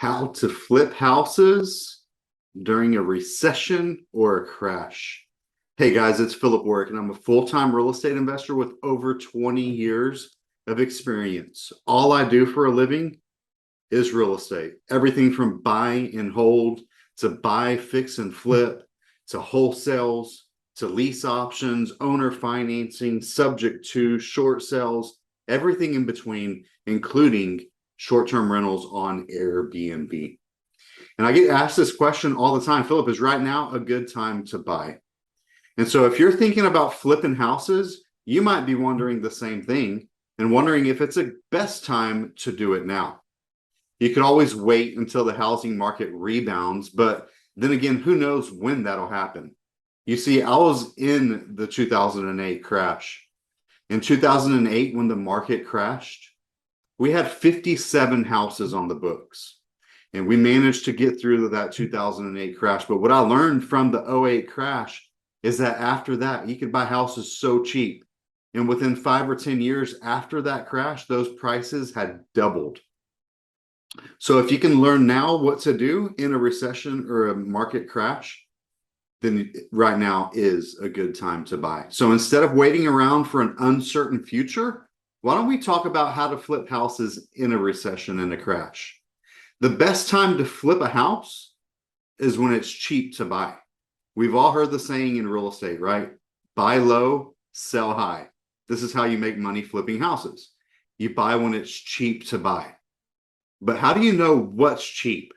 How to flip houses during a recession or a crash. Hey guys, it's Phillip Warrick, and I'm a full-time real estate investor with over 20 years of experience. All I do for a living is real estate. Everything from buy and hold to buy, fix, and flip to wholesales to lease options, owner financing, subject to short sales, everything in between, including short-term rentals on Airbnb. And I get asked this question all the time, Phillip, is right now a good time to buy? And so if you're thinking about flipping houses, you might be wondering the same thing and wondering if it's a best time to do it now. You could always wait until the housing market rebounds, but then again, who knows when that'll happen? You see, I was in the 2008 crash. In 2008, when the market crashed, we had 57 houses on the books, and we managed to get through that 2008 crash. But what I learned from the '08 crash is that after that, you could buy houses so cheap. And within 5 or 10 years after that crash, those prices had doubled. So if you can learn now what to do in a recession or a market crash, then right now is a good time to buy. So instead of waiting around for an uncertain future, why don't we talk about how to flip houses in a recession and a crash? The best time to flip a house is when it's cheap to buy. We've all heard the saying in real estate, right? Buy low, sell high. This is how you make money flipping houses. You buy when it's cheap to buy. But how do you know what's cheap?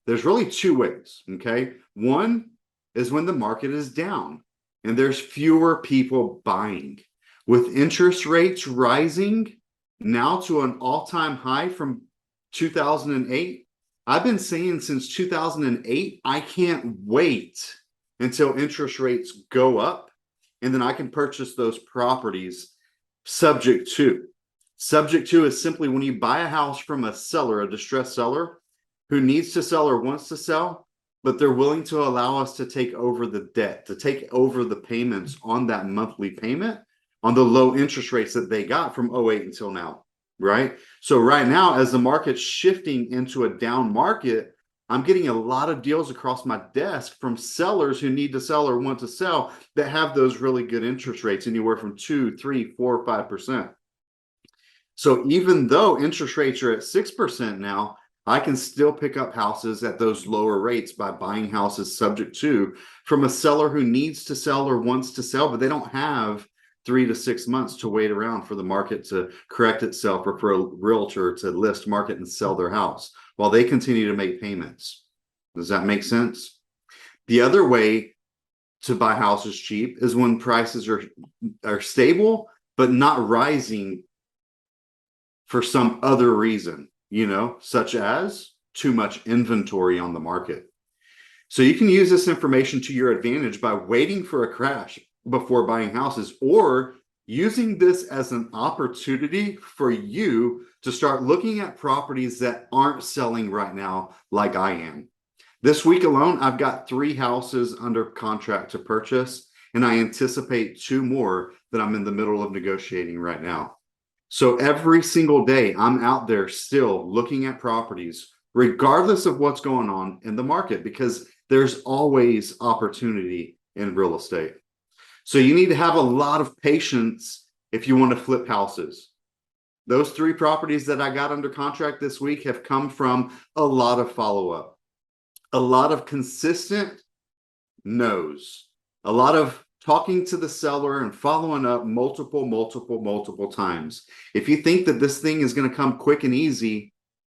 There's really two ways, okay? One is when the market is down and there's fewer people buying. With interest rates rising now to an all-time high from 2008, I've been saying since 2008, I can't wait until interest rates go up and then I can purchase those properties subject to. Subject to is simply when you buy a house from a seller, a distressed seller who needs to sell or wants to sell, but they're willing to allow us to take over the debt, to take over the payments on that monthly payment on the low interest rates that they got from '08 until now, right? So right now, as the market's shifting into a down market, I'm getting a lot of deals across my desk from sellers who need to sell or want to sell that have those really good interest rates, anywhere from 2, 3, 4, 5%. So even though interest rates are at 6% now, I can still pick up houses at those lower rates by buying houses subject to from a seller who needs to sell or wants to sell, but they don't have 3 to 6 months to wait around for the market to correct itself or for a realtor to list, market, and sell their house while they continue to make payments. Does that make sense? The other way to buy houses cheap is when prices are stable, but not rising for some other reason, such as too much inventory on the market. So you can use this information to your advantage by waiting for a crash before buying houses, or using this as an opportunity for you to start looking at properties that aren't selling right now like I am. This week alone, I've got 3 houses under contract to purchase, and I anticipate 2 more that I'm in the middle of negotiating right now. So every single day, I'm out there still looking at properties, regardless of what's going on in the market, because there's always opportunity in real estate. So you need to have a lot of patience if you want to flip houses. Those 3 properties that I got under contract this week have come from a lot of follow-up, a lot of consistent no's, a lot of talking to the seller and following up multiple times. If you think that this thing is going to come quick and easy,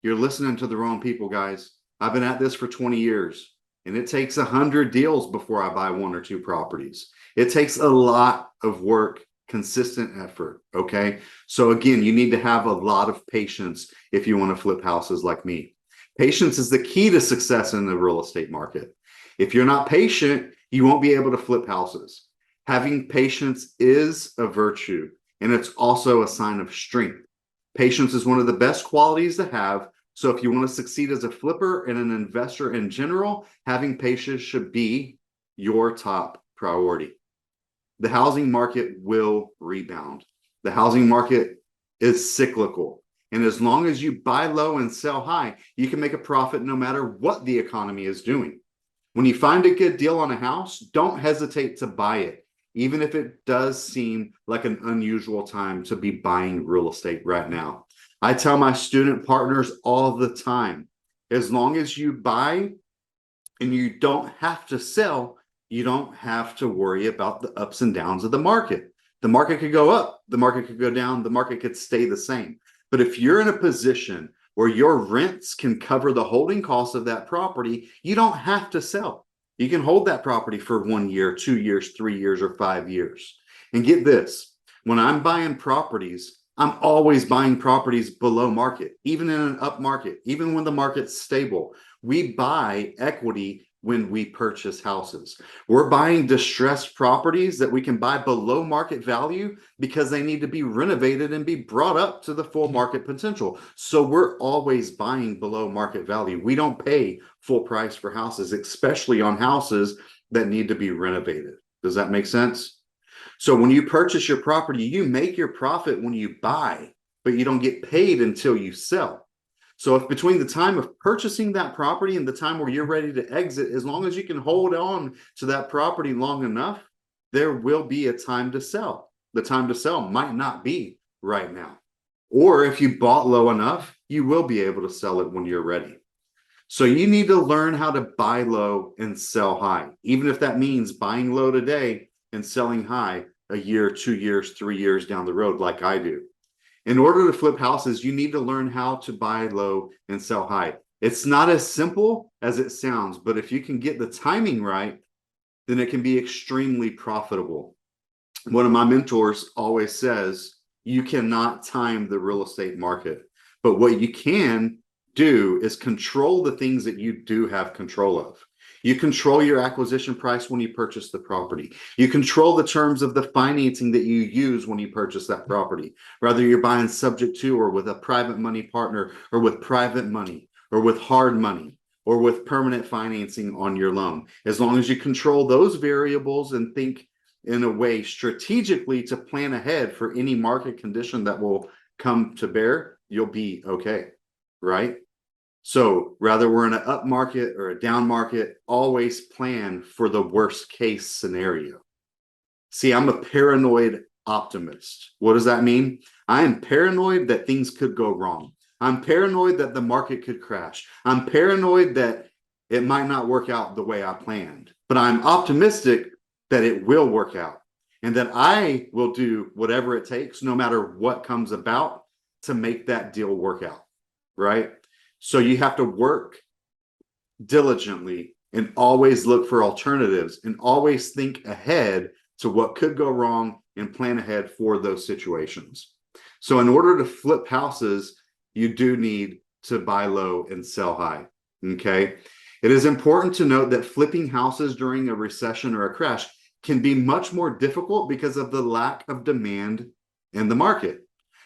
you're listening to the wrong people, guys. I've been at this for 20 years, and it takes 100 deals before I buy 1 or 2 properties. It takes a lot of work, consistent effort, okay? So again, you need to have a lot of patience if you want to flip houses like me. Patience is the key to success in the real estate market. If you're not patient, you won't be able to flip houses. Having patience is a virtue, and it's also a sign of strength. Patience is one of the best qualities to have. So if you want to succeed as a flipper and an investor in general, having patience should be your top priority. The housing market will rebound. The housing market is cyclical. And as long as you buy low and sell high, you can make a profit no matter what the economy is doing. When you find a good deal on a house, don't hesitate to buy it, even if it does seem like an unusual time to be buying real estate right now. I tell my student partners all the time, as long as you buy and you don't have to sell, you don't have to worry about the ups and downs of the market. The market could go up, the market could go down, the market could stay the same. But if you're in a position where your rents can cover the holding costs of that property, you don't have to sell. You can hold that property for 1 year, 2 years, 3 years, or 5 years. And get this, when I'm buying properties, I'm always buying properties below market, even in an up market, even when the market's stable. We buy equity when we purchase houses. We're buying distressed properties that we can buy below market value because they need to be renovated and be brought up to the full market potential. So we're always buying below market value. We don't pay full price for houses, especially on houses that need to be renovated. Does that make sense? So when you purchase your property, you make your profit when you buy, but you don't get paid until you sell. So if between the time of purchasing that property and the time where you're ready to exit, as long as you can hold on to that property long enough, there will be a time to sell. The time to sell might not be right now. Or if you bought low enough, you will be able to sell it when you're ready. So you need to learn how to buy low and sell high, even if that means buying low today and selling high a year, 2 years, 3 years down the road, like I do. In order to flip houses, you need to learn how to buy low and sell high. It's not as simple as it sounds, but if you can get the timing right, then it can be extremely profitable. One of my mentors always says, you cannot time the real estate market, but what you can do is control the things that you do have control of. You control your acquisition price when you purchase the property. You control the terms of the financing that you use when you purchase that property. Whether you're buying subject to or with a private money partner or with private money or with hard money or with permanent financing on your loan. As long as you control those variables and think in a way strategically to plan ahead for any market condition that will come to bear, you'll be okay, right? So whether we're in an up market or a down market, always plan for the worst case scenario. See, I'm a paranoid optimist. What does that mean? I am paranoid that things could go wrong. I'm paranoid that the market could crash. I'm paranoid that it might not work out the way I planned, but I'm optimistic that it will work out and that I will do whatever it takes, no matter what comes about, to make that deal work out, right? So you have to work diligently and always look for alternatives and always think ahead to what could go wrong and plan ahead for those situations. So in order to flip houses, you do need to buy low and sell high, okay? It is important to note that flipping houses during a recession or a crash can be much more difficult because of the lack of demand in the market.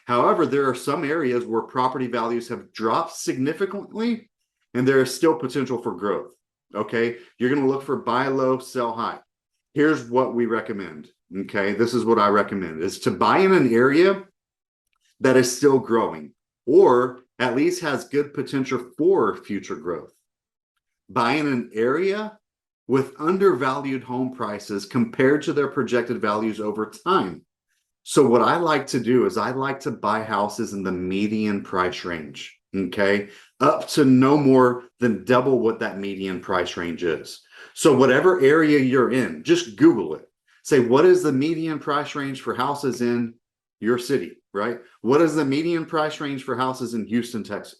However, there are some areas where property values have dropped significantly and there is still potential for growth. Okay, you're going to look for buy low, sell high. Here's what we recommend. Okay, this is what I recommend is to buy in an area that is still growing or at least has good potential for future growth. Buy in an area with undervalued home prices compared to their projected values over time. So what I like to do is I like to buy houses in the median price range, okay? Up to no more than double what that median price range is. So whatever area you're in, just Google it. Say, what is the median price range for houses in your city, right? What is the median price range for houses in Houston, Texas?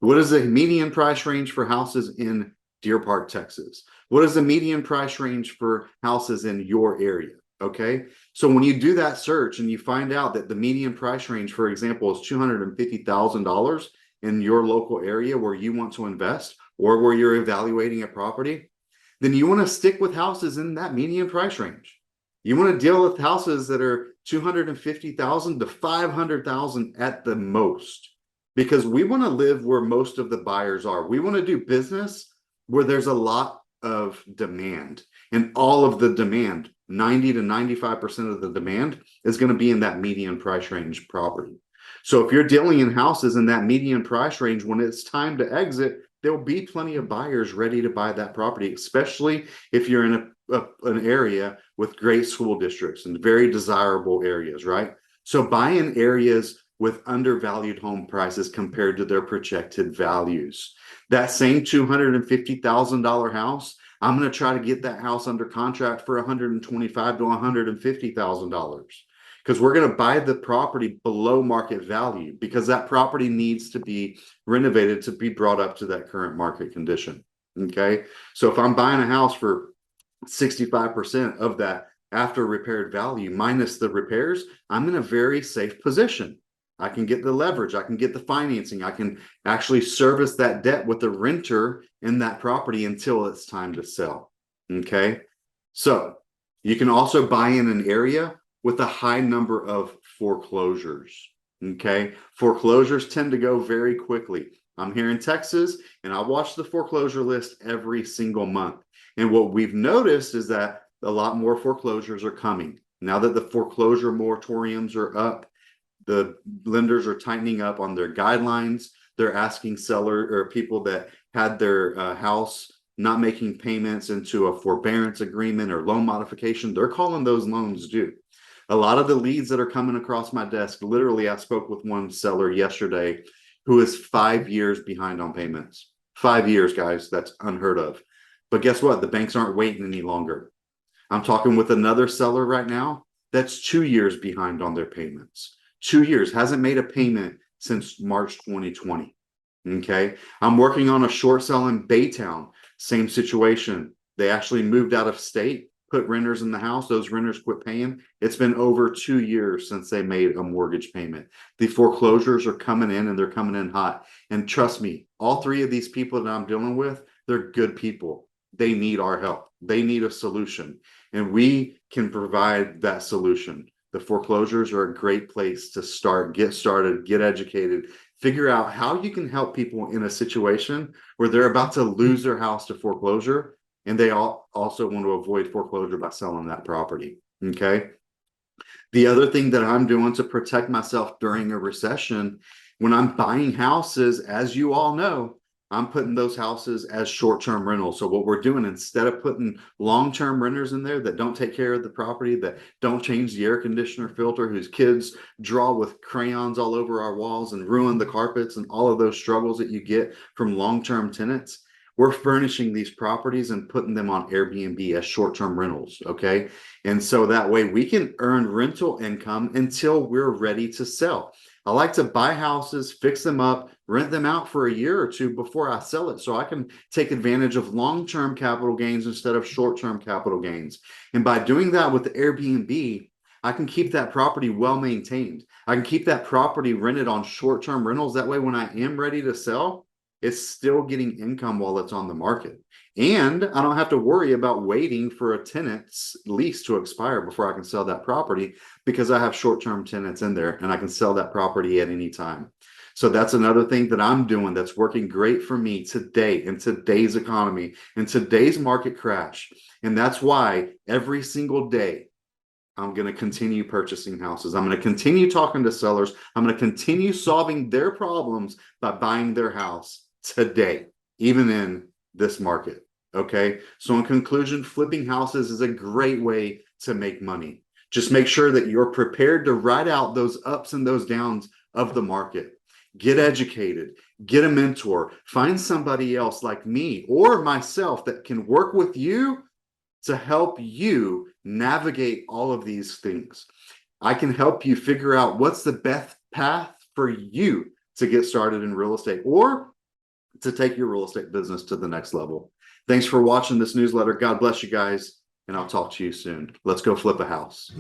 What is the median price range for houses in Deer Park, Texas? What is the median price range for houses in your area? Okay, so when you do that search and you find out that the median price range, for example, is $250,000 in your local area where you want to invest or where you're evaluating a property, then you want to stick with houses in that median price range. You want to deal with houses that are $250,000 to $500,000 at the most, because we want to live where most of the buyers are. We want to do business where there's a lot of demand, and all of the demand, 90 to 95% of the demand, is going to be in that median price range property. So if you're dealing in houses in that median price range, when it's time to exit, there'll be plenty of buyers ready to buy that property, especially if you're in an area with great school districts and very desirable areas, right? So buy in areas with undervalued home prices compared to their projected values. That same $250,000 house, I'm going to try to get that house under contract for $125,000 to $150,000 because we're going to buy the property below market value because that property needs to be renovated to be brought up to that current market condition. Okay. So if I'm buying a house for 65% of that after repaired value minus the repairs, I'm in a very safe position. I can get the leverage, I can get the financing, I can actually service that debt with the renter in that property until it's time to sell. Okay. So you can also buy in an area with a high number of foreclosures. Okay. Foreclosures tend to go very quickly. I'm here in Texas and I watch the foreclosure list every single month. And what we've noticed is that a lot more foreclosures are coming. Now that the foreclosure moratoriums are up, the lenders are tightening up on their guidelines. They're asking seller or people that had their house not making payments into a forbearance agreement or loan modification. They're calling those loans due. A lot of the leads that are coming across my desk, literally, I spoke with one seller yesterday who is 5 years behind on payments. 5 years, guys, that's unheard of. But guess what? The banks aren't waiting any longer. I'm talking with another seller right now that's 2 years behind on their payments. 2 years, hasn't made a payment since March 2020. Okay. I'm working on a short sale in Baytown. Same situation. They actually moved out of state, put renters in the house. Those renters quit paying. It's been over 2 years since they made a mortgage payment. The foreclosures are coming in and they're coming in hot. And trust me, all three of these people that I'm dealing with, they're good people. They need our help. They need a solution. And we can provide that solution. The foreclosures are a great place to start, get started, get educated, figure out how you can help people in a situation where they're about to lose their house to foreclosure and they also want to avoid foreclosure by selling that property. Okay. The other thing that I'm doing to protect myself during a recession, when I'm buying houses, as you all know, I'm putting those houses as short-term rentals. So what we're doing, instead of putting long-term renters in there that don't take care of the property, that don't change the air conditioner filter, whose kids draw with crayons all over our walls and ruin the carpets and all of those struggles that you get from long-term tenants, we're furnishing these properties and putting them on Airbnb as short-term rentals. Okay. And so that way we can earn rental income until we're ready to sell. I like to buy houses, fix them up, rent them out for a year or two before I sell it so I can take advantage of long-term capital gains instead of short-term capital gains. And by doing that with the Airbnb, I can keep that property well maintained. I can keep that property rented on short-term rentals. That way, when I am ready to sell, it's still getting income while it's on the market. And I don't have to worry about waiting for a tenant's lease to expire before I can sell that property because I have short-term tenants in there and I can sell that property at any time. So that's another thing that I'm doing that's working great for me today in today's economy, in today's market crash. And that's why every single day I'm going to continue purchasing houses. I'm going to continue talking to sellers. I'm going to continue solving their problems by buying their house today, even in this market. Okay. So in conclusion, flipping houses is a great way to make money. Just make sure that you're prepared to ride out those ups and those downs of the market. Get educated, get a mentor, find somebody else like me or myself that can work with you to help you navigate all of these things. I can help you figure out what's the best path for you to get started in real estate or to take your real estate business to the next level. Thanks for watching this newsletter. God bless you guys, and I'll talk to you soon. Let's go flip a house.